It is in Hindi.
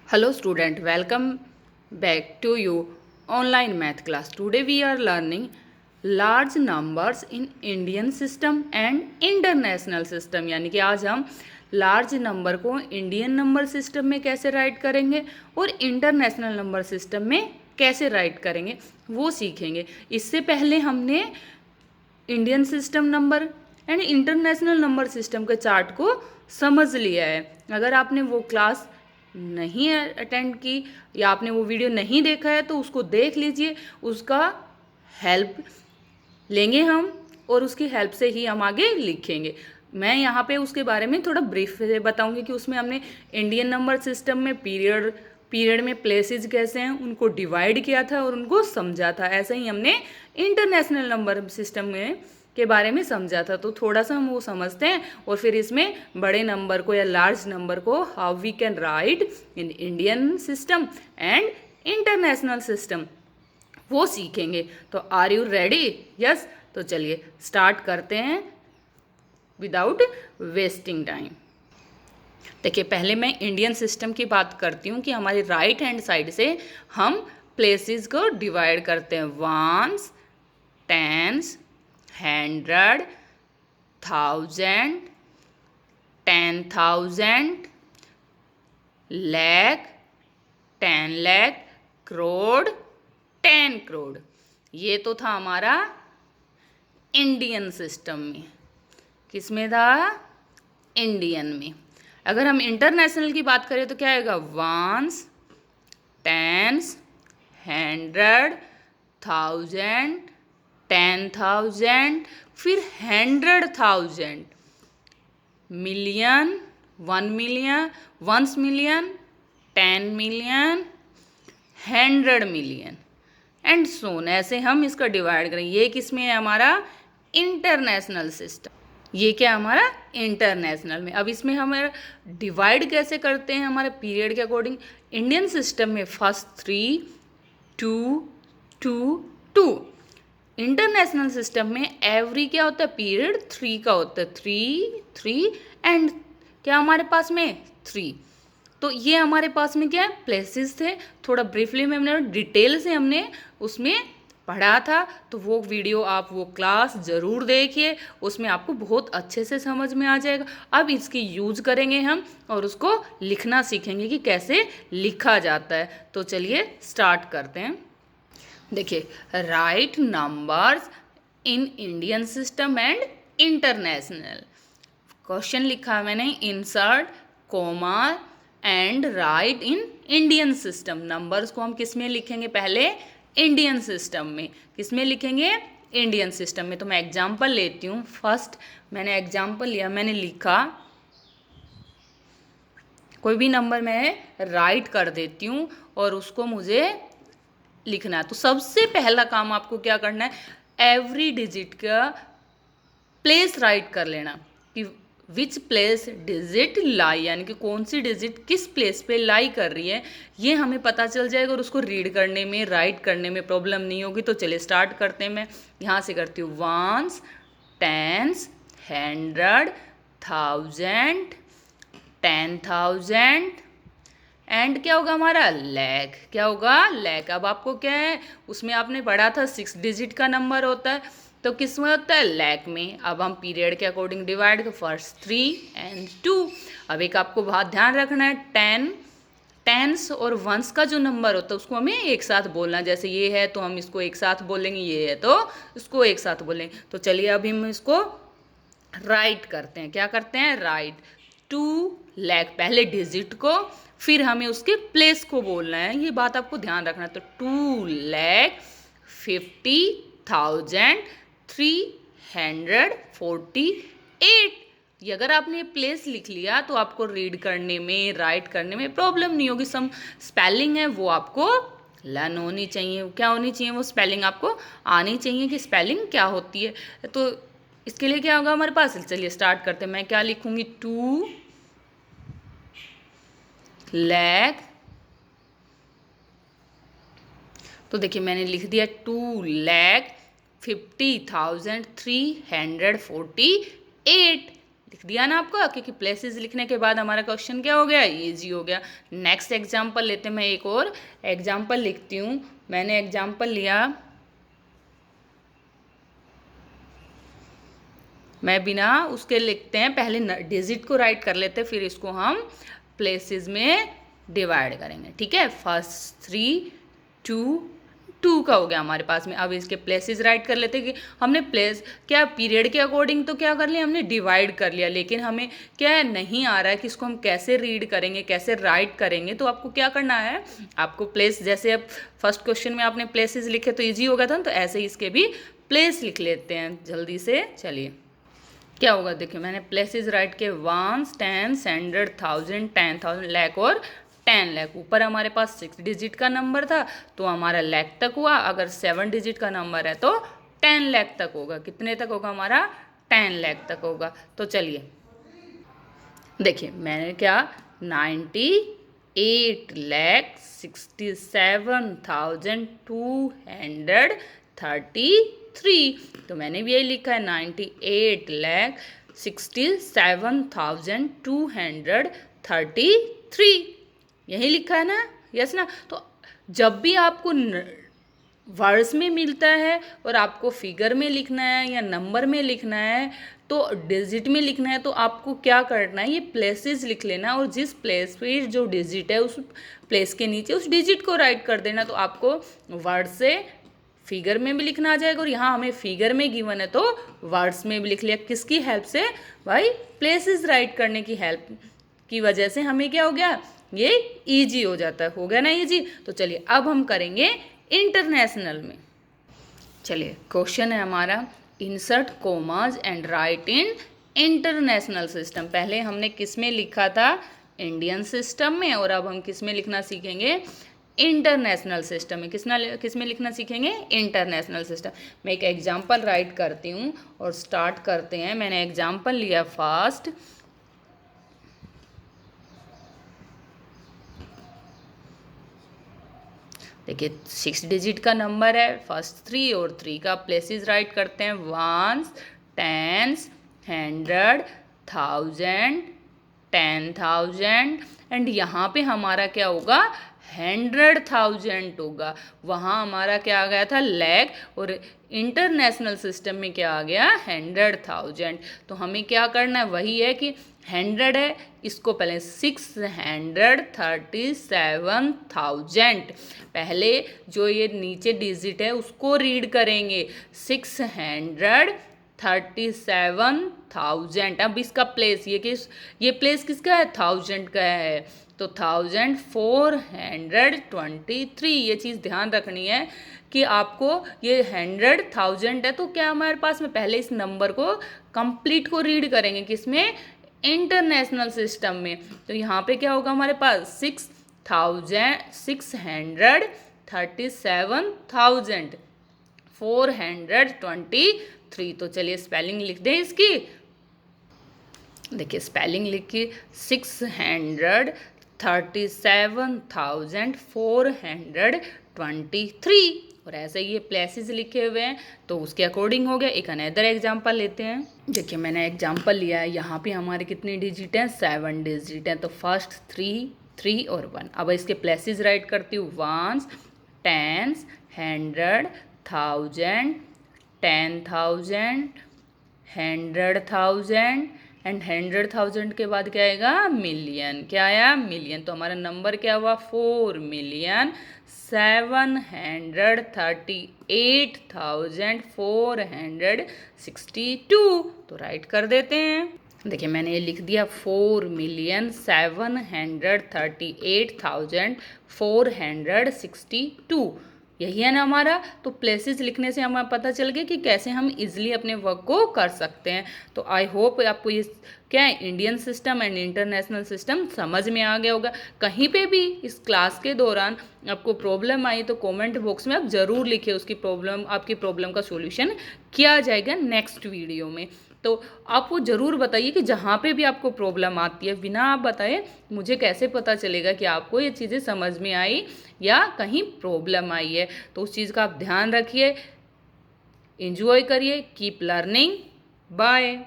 Hello student, welcome back to you online math class. Today we are learning large numbers in Indian system and international system. यानी कि आज हम लार्ज नंबर को इंडियन नंबर सिस्टम में कैसे राइट करेंगे और इंटरनेशनल नंबर सिस्टम में कैसे राइट करेंगे वो सीखेंगे। इससे पहले हमने Indian system number and international number system के चार्ट को समझ लिया है। अगर आपने वो क्लास नहीं अटेंड की या आपने वो वीडियो नहीं देखा है तो उसको देख लीजिए, उसका हेल्प लेंगे हम और उसकी हेल्प से ही हम आगे लिखेंगे। मैं यहाँ पे उसके बारे में थोड़ा ब्रीफ से बताऊंगी कि उसमें हमने इंडियन नंबर सिस्टम में पीरियड में प्लेसेस कैसे हैं उनको डिवाइड किया था और उनको समझा था। ऐसे ही हमने इंटरनेशनल नंबर सिस्टम में के बारे में समझा था। तो थोड़ा सा हम वो समझते हैं और फिर इसमें बड़े नंबर को या लार्ज नंबर को how we can write in Indian system and international system वो सीखेंगे। तो आर यू रेडी? यस। तो चलिए स्टार्ट करते हैं विदाउट वेस्टिंग टाइम। देखिए, पहले मैं इंडियन सिस्टम की बात करती हूँ कि हमारे राइट हैंड साइड से हम प्लेसेस को डिवाइड करते हैं। Ones, tens, 100, 1000, 10,000, lakh, 10 lakh, crore, 10 crore. ये तो था हमारा इंडियन सिस्टम में। किस में था? इंडियन में। अगर हम इंटरनेशनल की बात करें तो क्या आएगा? वंस, टेंस, 100, 1000, 10,000, फिर 100,000, million, 1 million, 1 million, 10 million, 100 million and so on. ऐसे हम इसका डिवाइड करें। ये किस में है? हमारा इंटरनेशनल सिस्टम। ये क्या हमारा इंटरनेशनल में। अब इसमें हम डिवाइड कैसे करते हैं हमारे पीरियड के अकॉर्डिंग। इंडियन सिस्टम में फर्स्ट 3, 2, 2, 2। इंटरनेशनल सिस्टम में एवरी क्या होता है? पीरियड 3 का होता है। 3, 3 एंड क्या हमारे पास में 3। तो ये हमारे पास में क्या है? प्लेसेस थे। थोड़ा ब्रीफली में हमने डिटेल से हमने उसमें पढ़ा था। तो वो वीडियो आप वो क्लास ज़रूर देखिए, उसमें आपको बहुत अच्छे से समझ में आ जाएगा। अब इसकी यूज करेंगे हम और उसको लिखना सीखेंगे कि कैसे लिखा जाता है। तो चलिए स्टार्ट करते हैं। देखिए, right numbers in Indian system and international. Question लिखा है मैंने, insert comma and right in Indian system. Numbers को हम किस में लिखेंगे? पहले इंडियन सिस्टम में। किस में लिखेंगे? इंडियन सिस्टम में। तो मैं एग्जांपल लेती हूँ। फर्स्ट मैंने एग्जांपल लिया, मैंने लिखा, कोई भी नंबर मैं राइट कर देती हूँ और उसको मुझे लिखना है। तो सबसे पहला काम आपको क्या करना है? एवरी डिजिट का प्लेस राइट कर लेना कि विच प्लेस डिजिट लाई, यानी कि कौन सी डिजिट किस प्लेस पे लाई कर रही है, ये हमें पता चल जाएगा और उसको रीड करने में, राइट करने में प्रॉब्लम नहीं होगी। तो चलिए स्टार्ट करते हैं। मैं यहाँ से करती हूँ। वंस, टेंस, 100, 1000, 10,000 एंड क्या होगा हमारा? लैख। क्या होगा? लैख। अब आपको क्या है, उसमें आपने पढ़ा था 6 डिजिट का नंबर होता है, तो किस में होता है? लैख में। अब हम पीरियड के अकॉर्डिंग डिवाइड, तो फर्स्ट 3 एंड 2। अब एक आपको बहुत ध्यान रखना है, 10 टेंस और वंस का जो नंबर होता है उसको हमें एक साथ बोलना। जैसे ये है तो हम इसको एक साथ बोलेंगे, ये है तो इसको एक साथ बोलेंगे। तो चलिए अभी हम इसको राइट करते हैं। क्या करते हैं? राइट। 2 लैख, पहले डिजिट को, फिर हमें उसके प्लेस को बोलना है। ये बात आपको ध्यान रखना है। तो 2,50,348। ये अगर आपने प्लेस लिख लिया तो आपको रीड करने में, राइट करने में प्रॉब्लम नहीं होगी। सम स्पेलिंग है वो आपको लर्न होनी चाहिए। क्या होनी चाहिए? वो स्पेलिंग आपको आनी चाहिए कि स्पेलिंग क्या होती है। तो इसके लिए क्या होगा हमारे पास? चलिए स्टार्ट करते हैं। मैं क्या लिखूंगी? 2 लैख। तो देखिए मैंने लिख दिया 2,50,348। दिख दिया ना आपको, क्योंकि प्लेसेस लिखने के बाद हमारा क्वेश्चन क्या हो गया, ईजी हो गया। नेक्स्ट एग्जाम्पल लेते हैं, मैं एक और एग्जाम्पल लिखती हूँ। मैंने एग्जाम्पल लिया, मैं बिना उसके लिखते हैं, पहले डिजिट को राइट कर लेते हैं, फिर इसको हम प्लेसेस में डिवाइड करेंगे, ठीक है। फर्स्ट 3 2 2 का हो गया हमारे पास में। अब इसके प्लेसेस राइट कर लेते हैं कि हमने प्लेस क्या पीरियड के अकॉर्डिंग तो क्या कर लिया हमने, डिवाइड कर लिया, लेकिन हमें क्या है नहीं आ रहा है कि इसको हम कैसे रीड करेंगे, कैसे राइट करेंगे। तो आपको क्या करना है, आपको प्लेस, जैसे अब फर्स्ट क्वेश्चन में आपने प्लेसेस लिखे तो ईजी हो गया था, तो ऐसे ही इसके भी प्लेस लिख लेते हैं जल्दी से। चलिए क्या होगा, देखिए मैंने प्लेसेस राइट के 1 10 100 1000 10,000 लाख और 10 लाख। ऊपर हमारे पास 6 डिजिट का नंबर था तो हमारा लाख तक हुआ, अगर 7 डिजिट का नंबर है तो 10 लाख तक होगा। कितने तक होगा हमारा, 10 लाख तक होगा। तो चलिए देखिए मैंने क्या 98,67,233, तो मैंने भी यही लिखा है 98,67,233, यही लिखा है ना, यस ना। तो जब भी आपको वर्ड्स में मिलता है और आपको फिगर में लिखना है या नंबर में लिखना है तो डिजिट में लिखना है, तो आपको क्या करना है, ये प्लेसेस लिख लेना और जिस प्लेस पे जो डिजिट है उस प्लेस के नीचे उस डिजिट को राइट कर देना। तो आपको वर्ड से फिगर में भी लिखना आ जाएगा, और यहाँ हमें फिगर में गिवन है तो वर्ड्स में भी लिख लिया। किसकी हेल्प से भाई, प्लेसेस राइट करने की हेल्प की वजह से हमें क्या हो गया, ये ईजी हो जाता है। हो गया ना ईजी। तो चलिए अब हम करेंगे इंटरनेशनल में। चलिए क्वेश्चन है हमारा, insert commas and right in international system. पहले हमने किस में लिखा था, इंडियन सिस्टम में, और अब हम किस में लिखना सीखेंगे, इंटरनेशनल सिस्टम में। किस में लिखना सीखेंगे, इंटरनेशनल सिस्टम। मैं एक एग्जाम्पल राइट करती हूँ और स्टार्ट करते हैं। मैंने एग्जाम्पल लिया फर्स्ट, देखिए 6 डिजिट का नंबर है, फर्स्ट 3 और 3 का प्लेसेस राइट करते हैं, 1 10 100 1000 10,000, एंड यहाँ पे हमारा क्या होगा, 100,000 होगा। वहाँ हमारा क्या आ गया था, लैख, और इंटरनेशनल सिस्टम में क्या आ गया, 100,000। तो हमें क्या करना है, वही है कि 100 है, इसको पहले 637,000, पहले जो ये नीचे डिजिट है उसको रीड करेंगे, 637,000। अब इसका प्लेस, ये प्लेस किसका है, 1000 का है, तो 1423। ये चीज़ ध्यान रखनी है कि आपको ये 100,000 है, तो क्या हमारे पास में पहले इस नंबर को कंप्लीट को रीड करेंगे, किसमें, इंटरनेशनल सिस्टम में। तो यहाँ पे क्या होगा हमारे पास, 637,423। तो चलिए स्पेलिंग लिख दें इसकी। देखिए स्पेलिंग लिखिए, 637,423, और ऐसे ही ये प्लेसेस लिखे हुए हैं तो उसके अकॉर्डिंग हो गया। एक अनदर एग्जांपल लेते हैं। देखिए मैंने एग्जांपल लिया है, यहाँ पे हमारे कितने डिजिट हैं, 7 डिजिट हैं। तो फर्स्ट 3 3 और 1। अब इसके प्लेसेस राइट करती हूँ, 1 10 100 1000 10,000 100,000, एंड 100,000 के बाद क्या आएगा, मिलियन। क्या आया, मिलियन। तो हमारा नंबर क्या हुआ, 4,738,462। तो राइट कर देते हैं। देखिए मैंने ये लिख दिया, 4,738,462, यही है ना हमारा। तो प्लेसेस लिखने से हमें पता चल गया कि कैसे हम इजीली अपने वर्क को कर सकते हैं। तो आई होप आपको ये क्या है, Indian system and international system समझ में आ गया होगा। कहीं पे भी इस क्लास के दौरान आपको प्रॉब्लम आई तो कमेंट बॉक्स में आप ज़रूर लिखिए, उसकी प्रॉब्लम, आपकी प्रॉब्लम का सॉल्यूशन किया जाएगा नेक्स्ट वीडियो में। तो आप वो ज़रूर बताइए कि जहाँ पे भी आपको प्रॉब्लम आती है, बिना आप बताए मुझे कैसे पता चलेगा कि आपको ये चीज़ें समझ में आई या कहीं प्रॉब्लम आई है। तो उस चीज़ का आप ध्यान रखिए, एंजॉय करिए, कीप लर्निंग, बाय।